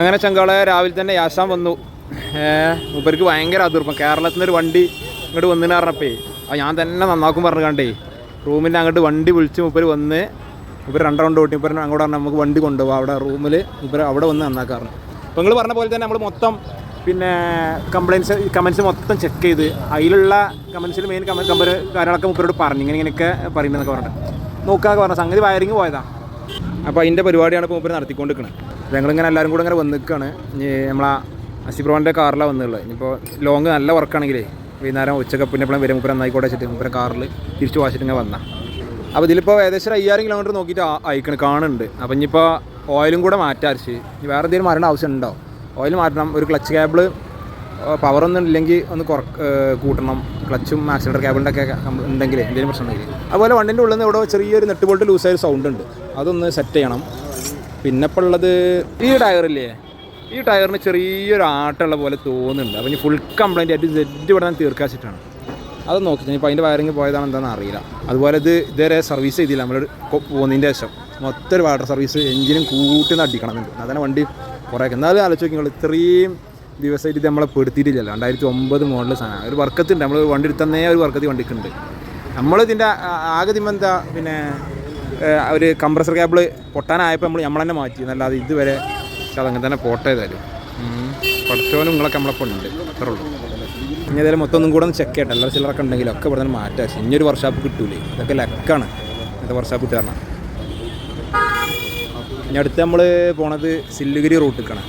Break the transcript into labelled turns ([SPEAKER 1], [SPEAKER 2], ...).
[SPEAKER 1] അങ്ങനെ ചങ്കാളെ രാവിലെ തന്നെ യാസാൻ വന്നു. മൂപ്പർക്ക് ഭയങ്കര അതിർപ്പം. കേരളത്തിൽ നിന്നൊരു വണ്ടി ഇങ്ങോട്ട് വന്നിന് പറഞ്ഞപ്പേ ഞാൻ തന്നെ നന്നാക്കും പറഞ്ഞു കണ്ടേ റൂമിൻ്റെ അങ്ങോട്ട് വണ്ടി വിളിച്ച് മൂപ്പർ വന്ന് മൂപ്പർ 2 റൗണ്ട് ഓട്ടി. മൂപ്പർ അങ്ങോട്ട് പറഞ്ഞാൽ നമുക്ക് വണ്ടി കൊണ്ടുപോകാം അവിടെ റൂമിൽ മൂപ്പർ അവിടെ വന്ന് നന്നാക്കാറുണ്ട്. അപ്പോൾ നിങ്ങൾ പറഞ്ഞ പോലെ തന്നെ നമ്മൾ മൊത്തം പിന്നെ കമൻസ് മൊത്തം ചെക്ക് ചെയ്ത് അതിലുള്ള കമൻസിൽ മെയിൻ കാര്യങ്ങളൊക്കെ മൂപ്പരോട് പറഞ്ഞു ഇങ്ങനെയൊക്കെ പറയുന്നതെന്നൊക്കെ പറഞ്ഞിട്ട് നോക്കാതെ പറഞ്ഞ സംഗതി വയറിങ് പോയതാണ്. അപ്പോൾ അതിൻ്റെ പരിപാടിയാണ് ഇപ്പോൾ മൂപ്പർ നടത്തിക്കൊണ്ടിരിക്കുന്നത്. ഞങ്ങളിങ്ങനെ എല്ലാവരും കൂടെ ഇങ്ങനെ വന്ന് നിൽക്കുകയാണ്. നമ്മളാ അസിബ്രോൻ്റെ കാറിലാണ് വന്നുള്ളത്. ഇനിയിപ്പോൾ ലോങ് നല്ല വർക്കാണെങ്കിലേ വൈകുന്നേരം ഉച്ചക്ക് പിന്നെ എപ്പോഴും വരും മൂപ്പർ നന്നായിക്കോട്ടെ വെച്ചിട്ട് മൂപ്പര കാറിൽ തിരിച്ച് വാശിട്ട് ഇങ്ങനെ വന്നാൽ. അപ്പോൾ ഇതിലിപ്പോൾ ഏകദേശം 5000 കിലോമീറ്റർ നോക്കിയിട്ട് കാണുന്നുണ്ട്. അപ്പോൾ ഇനിയിപ്പോൾ ഓയിലും കൂടെ മാറ്റാറിച്ച് ഇനി വേറെ എന്തെങ്കിലും മാറേണ്ട ആവശ്യം ഉണ്ടോ? ഓയിൽ മാറ്റണം. ഒരു ക്ലച്ച് കേബിൾ പവറൊന്നും ഇല്ലെങ്കിൽ ഒന്ന് കൂട്ടണം. ക്ലച്ചും ആക്സിലേറ്റർ കേബിളിൻ്റെ ഒക്കെ ഉണ്ടെങ്കിൽ എന്തെങ്കിലും പ്രശ്നം ഉണ്ടെങ്കിൽ. അതുപോലെ വണ്ടിൻ്റെ ഉള്ളിൽ നിന്ന് ഇവിടെ ചെറിയൊരു നെട്ട് ബോൾട്ട് ലൂസായൊരു സൗണ്ട് ഉണ്ട്. അതൊന്ന് സെറ്റ് ചെയ്യണം. പിന്നെ ഇപ്പോൾ ഉള്ളത് ഈ ടയറില്ലേ, ഈ ടയറിന് ചെറിയൊരു ആട്ടമുള്ള പോലെ തോന്നുന്നുണ്ട്. അപ്പോൾ ഇനി ഫുൾ കംപ്ലൈൻറ്റ് ആയിട്ട് സെറ്റ് ഇവിടെ നിന്ന് തീർക്കാച്ചിട്ടാണ്. അത് നോക്കി ഇപ്പോൾ അതിൻ്റെ വയറിങ് പോയതാണ് എന്താണെന്ന് അറിയില്ല. അതുപോലെ ഇതുവരെ സർവീസ് ചെയ്തില്ല. നമ്മൾ പോകുന്നതിൻ്റെ ശേഷം മൊത്തം ഒരു വാട്ടർ സർവീസ് എഞ്ചിനും കൂട്ടി അടിക്കണമെന്നുണ്ട്. അതന്നെ വണ്ടി കുറേ എന്നാലും ആലോചിച്ച് നോക്കി നിങ്ങൾ ഇത്രയും ദിവസമായിട്ട് ഇത് നമ്മളെ പെടുത്തിയിട്ടില്ലല്ലോ. 2009 മോഡൽ സാധനം ഒരു വർക്കത്തുണ്ട്. നമ്മൾ വണ്ടി എടുത്തന്നേ ഒരു വർക്കത്തിൽ വണ്ടിക്കുണ്ട്. നമ്മളിതിൻ്റെ ആകെ എന്താ പിന്നെ ഒരു കംപ്രസർ കേബിൾ പൊട്ടാനായപ്പോൾ നമ്മൾ തന്നെ മാറ്റി എന്നല്ലാതെ ഇതുവരെ അതങ്ങനെ തന്നെ പോട്ടേതായാലും പഠിച്ചവനും നിങ്ങളൊക്കെ നമ്മളൊപ്പം ഉണ്ട്. അത്രേ ഉള്ളൂ. ഇനി ഏതായാലും മൊത്തം ഒന്നും കൂടെ ഒന്ന് ചെക്ക് ചെയ്യട്ടെ. എല്ലാ ചിലരൊക്കെ ഉണ്ടെങ്കിലും ഒക്കെ ഇവിടെ തന്നെ മാറ്റാം. ഇനിയൊരു വർക്ക്ഷോപ്പ് കിട്ടൂലേ, ഇതൊക്കെ ലക്കാണ് ഇന്നത്തെ വർക്ക്ഷോപ്പ് കിട്ടുക. ഇനി അടുത്ത് നമ്മൾ പോണത് സില്ലുഗിരി റൂട്ടിലേക്കാണ്.